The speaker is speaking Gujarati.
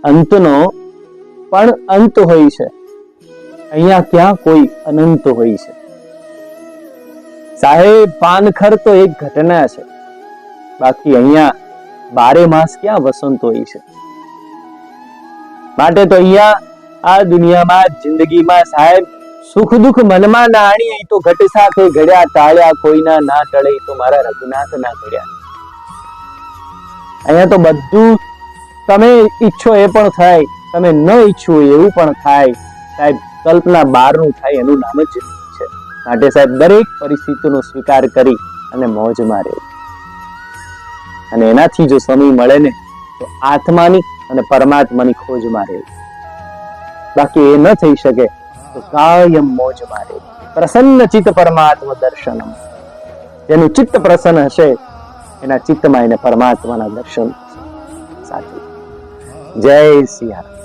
અંતનો પણ અંત હોય છે, અહીંયા ક્યાં કોઈ અનંત હોય છે? સાહેબ, પાનખર તો એક ઘટના છે, બાકી અહીંયા 12 માસ ક્યાં વસંત હોય છે? માટે તો અહીંયા આ દુનિયામાં જિંદગીમાં સાહેબ સુખ દુઃખ મનમાં ના આણી તો ઘટ સાથે ઘડ્યા ટાળ્યા કોઈના ના ટળે તો મારા રઘુનાથ ના ઘડ્યા. અહીંયા તો બધું તમે ઈચ્છો એ પણ થાય, તમે ન ઈચ્છો એવું પણ થાય. સાહેબ, કલ્પના બહારનું થાય એનું નામ જ છે. માટે સાહેબ દરેક પરિસ્થિતિનો સ્વીકાર કરી અને મોજમાં રહેવું, અને એનાથી જો સમય મળે ને તો આત્માની અને પરમાત્માની ખોજમાં રહેવું. બાકી એ ન થઈ શકે તો કાયમ મોજમાં રહેવું. પ્રસન્ન ચિત્ત પરમાત્મ દર્શનમ. જેનું ચિત્ત પ્રસન્ન હશે એના ચિત્તમાં એને પરમાત્માના દર્શન સાચું. જય સિયા.